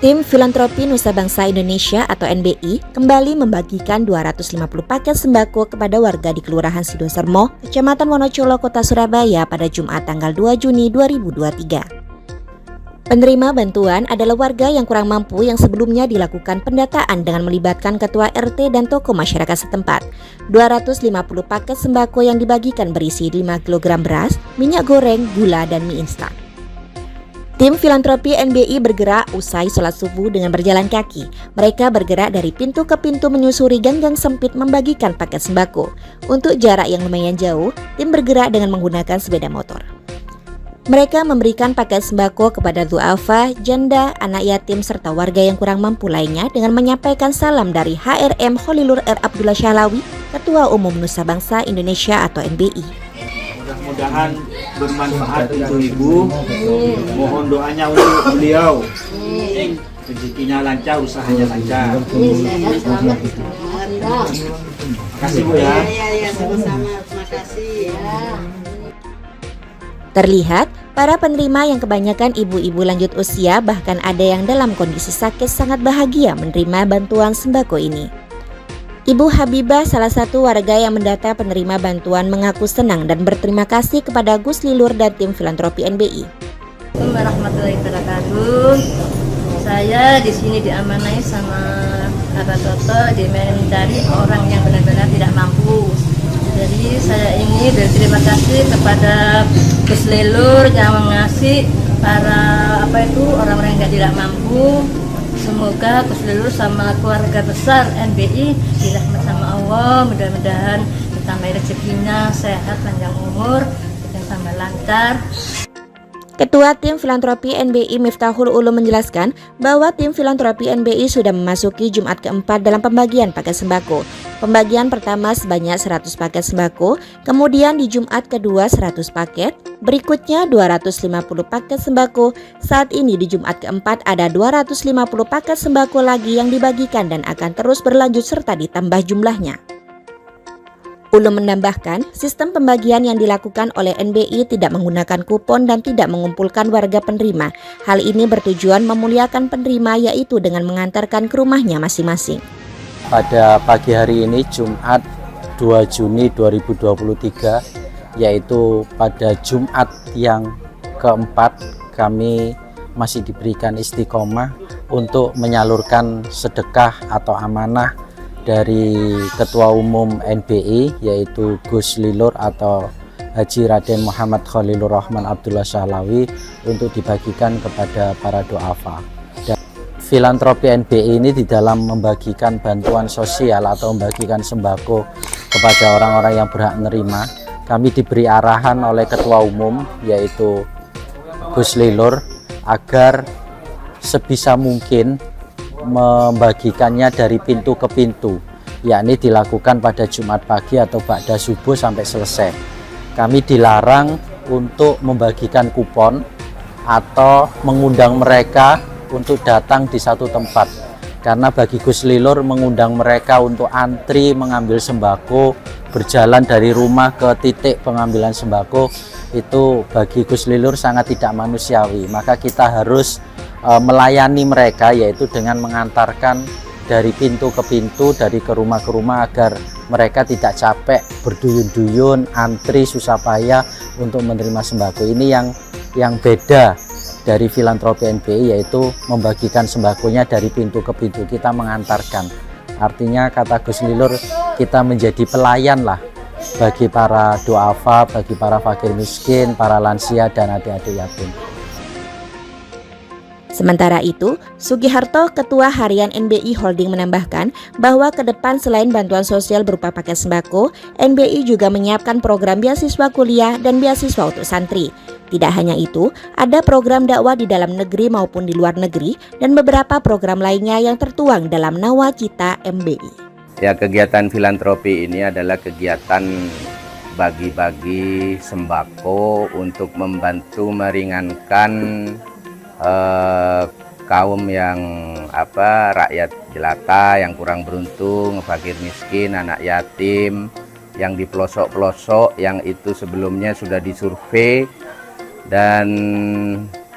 Tim Filantropi Nusa Bangsa Indonesia atau NBI kembali membagikan 250 paket sembako kepada warga di Kelurahan Sidosermo, Kecamatan Wonocolo, Kota Surabaya pada Jumat tanggal 2 Juni 2023. Penerima bantuan adalah warga yang kurang mampu yang sebelumnya dilakukan pendataan dengan melibatkan ketua RT dan tokoh masyarakat setempat. 250 paket sembako yang dibagikan berisi 5 kg beras, minyak goreng, gula, dan mie instan. Tim Filantropi NBI bergerak usai sholat subuh dengan berjalan kaki. Mereka bergerak dari pintu ke pintu menyusuri gang-gang sempit membagikan paket sembako. Untuk jarak yang lumayan jauh, tim bergerak dengan menggunakan sepeda motor. Mereka memberikan paket sembako kepada duafa, janda, anak yatim, serta warga yang kurang mampu lainnya dengan menyampaikan salam dari HRM Kholilur R. Abdullah Syalawi, Ketua Umum Nusa Bangsa Indonesia atau NBI. Mudah-mudahan bermanfaat untuk Ibu. Mohon doanya untuk beliau. Rezekinya lancar, usahanya lancar. Terima kasih Bu ya. Iya, sama-sama. Terima kasih. Terlihat, para penerima yang kebanyakan ibu-ibu lanjut usia bahkan ada yang dalam kondisi sakit sangat bahagia menerima bantuan sembako ini. Ibu Habibah, salah satu warga yang mendata penerima bantuan, mengaku senang dan berterima kasih kepada Gus Lilur dan tim Filantropi NBI. Assalamualaikum warahmatullahi wabarakatuh. Saya di sini diamanai sama Kak Toto mencari orang yang benar-benar tidak mampu. Jadi saya ingin berterima kasih kepada Gus Lilur yang mengasih para orang-orang yang tidak mampu. Semoga Gus Lilur sama keluarga besar NBI dirahmat sama Allah, mudah-mudahan ditambah rezekinya, sehat, panjang umur, dan tambah lancar. Ketua Tim Filantropi NBI Miftahul Ulum menjelaskan bahwa Tim Filantropi NBI sudah memasuki Jumat keempat dalam pembagian paket sembako. Pembagian pertama sebanyak 100 paket sembako, kemudian di Jumat kedua 100 paket, berikutnya 250 paket sembako. Saat ini di Jumat keempat ada 250 paket sembako lagi yang dibagikan dan akan terus berlanjut serta ditambah jumlahnya. Ulum menambahkan, sistem pembagian yang dilakukan oleh NBI tidak menggunakan kupon dan tidak mengumpulkan warga penerima. Hal ini bertujuan memuliakan penerima, yaitu dengan mengantarkan ke rumahnya masing-masing. Pada pagi hari ini Jumat 2 Juni 2023, yaitu pada Jumat yang keempat, kami masih diberikan istiqomah untuk menyalurkan sedekah atau amanah dari Ketua Umum NBI, yaitu Gus Lilur atau Haji Raden Muhammad Kholilur Rahman Abdullah Syalawi, untuk dibagikan kepada para duafa. Dan Filantropi NBI ini di dalam membagikan bantuan sosial atau membagikan sembako kepada orang-orang yang berhak menerima, kami diberi arahan oleh Ketua Umum, yaitu Gus Lilur, agar sebisa mungkin membagikannya dari pintu ke pintu, yakni dilakukan pada Jumat pagi atau ba'da subuh sampai selesai. Kami dilarang untuk membagikan kupon atau mengundang mereka untuk datang di satu tempat, karena bagi Gus Lilur mengundang mereka untuk antri mengambil sembako, berjalan dari rumah ke titik pengambilan sembako, itu bagi Gus Lilur sangat tidak manusiawi. Maka kita harus melayani mereka, yaitu dengan mengantarkan dari pintu ke pintu, dari ke rumah agar mereka tidak capek berduyun-duyun antri susah payah untuk menerima sembako. Ini yang beda dari Filantropi NBI, yaitu membagikan sembakonya dari pintu ke pintu, kita mengantarkan. Artinya kata Gus Lilur, kita menjadi pelayan lah bagi para duafa, bagi para fakir miskin, para lansia dan adik-adik yatim. Sementara itu, Sugiharto, Ketua Harian NBI Holding, menambahkan bahwa ke depan selain bantuan sosial berupa paket sembako, NBI juga menyiapkan program beasiswa kuliah dan beasiswa untuk santri. Tidak hanya itu, ada program dakwah di dalam negeri maupun di luar negeri dan beberapa program lainnya yang tertuang dalam Nawacita MBI. Ya, kegiatan filantropi ini adalah kegiatan bagi-bagi sembako untuk membantu meringankan kaum yang rakyat jelata, yang kurang beruntung, fakir miskin, anak yatim, yang di pelosok-pelosok, yang itu sebelumnya sudah disurvei dan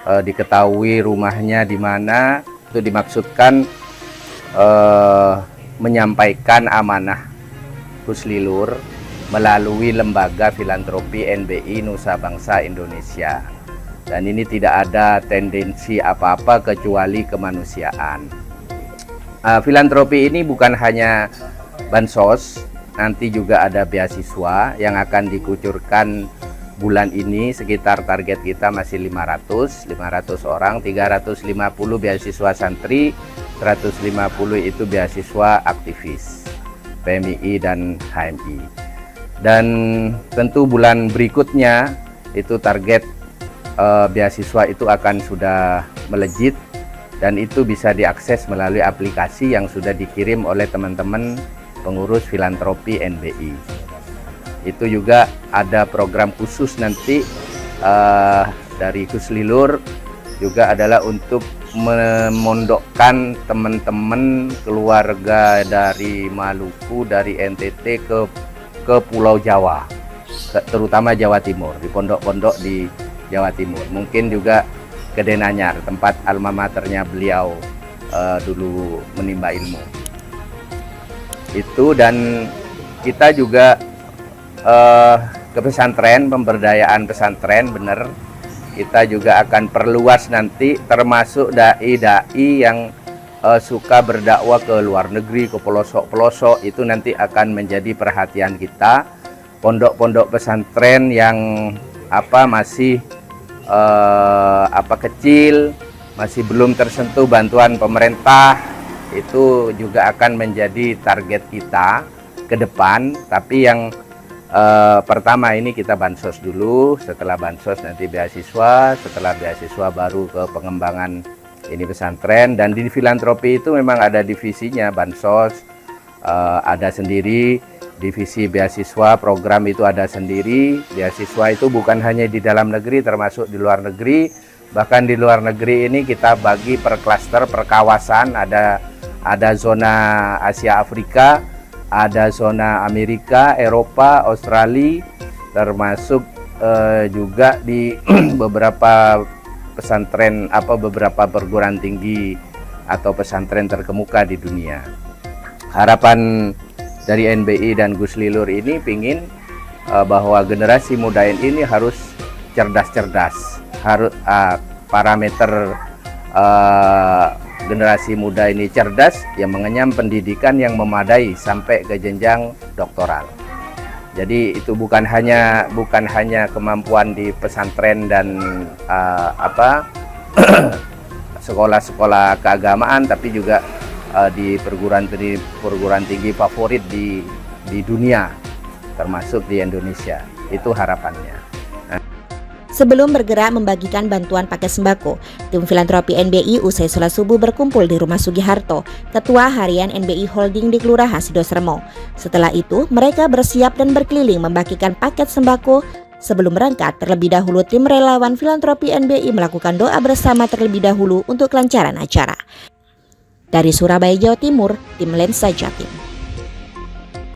diketahui rumahnya di mana, Itu dimaksudkan menyampaikan amanah Guslilur melalui lembaga filantropi NBI Nusa Bangsa Indonesia. Dan ini tidak ada tendensi apa-apa kecuali kemanusiaan. Filantropi ini bukan hanya bansos, nanti juga ada beasiswa yang akan dikucurkan bulan ini. Sekitar target kita masih 500 orang, 350 beasiswa santri, 150 itu beasiswa aktivis PMII dan HMI. Dan tentu bulan berikutnya itu target beasiswa itu akan sudah melejit, dan itu bisa diakses melalui aplikasi yang sudah dikirim oleh teman-teman pengurus filantropi NBI. Itu juga ada program khusus nanti dari Guslilur juga adalah untuk memondokkan teman-teman keluarga dari Maluku, dari NTT ke Pulau Jawa, terutama Jawa Timur, di pondok-pondok di Jawa Timur. Mungkin juga ke Denanyar, tempat alma maternya beliau dulu menimba ilmu. Itu, dan kita juga ke pesantren, pemberdayaan pesantren, benar. Kita juga akan perluas nanti, termasuk dai-dai yang suka berdakwah ke luar negeri, ke pelosok-pelosok, itu nanti akan menjadi perhatian kita. Pondok-pondok pesantren yang masih kecil, masih belum tersentuh bantuan pemerintah, itu juga akan menjadi target kita ke depan. Tapi yang pertama ini kita bansos dulu, setelah bansos nanti beasiswa, setelah beasiswa baru ke pengembangan ini pesantren. Dan di filantropi itu memang ada divisinya, bansos ada sendiri, divisi beasiswa program itu ada sendiri. Beasiswa itu bukan hanya di dalam negeri, termasuk di luar negeri. Bahkan di luar negeri ini kita bagi per klaster, per kawasan, ada zona Asia Afrika, ada zona Amerika, Eropa, Australia, termasuk juga di beberapa pesantren, beberapa perguruan tinggi atau pesantren terkemuka di dunia. Harapan dari NBI dan Guslilur ini pingin bahwa generasi muda ini harus cerdas-cerdas, harus parameter generasi muda ini cerdas, yang mengenyam pendidikan yang memadai sampai ke jenjang doktoral. Jadi itu bukan hanya kemampuan di pesantren dan sekolah-sekolah keagamaan, tapi juga di perguruan tinggi favorit di dunia, termasuk di Indonesia. Itu harapannya. Sebelum bergerak membagikan bantuan paket sembako, tim filantropi NBI usai sholat subuh berkumpul di rumah Sugiharto, Ketua Harian NBI Holding di Kelurahan Sidosermo. Setelah itu, mereka bersiap dan berkeliling membagikan paket sembako. Sebelum berangkat, terlebih dahulu tim relawan filantropi NBI melakukan doa bersama terlebih dahulu untuk kelancaran acara. Dari Surabaya, Jawa Timur, tim Lensa Jatim.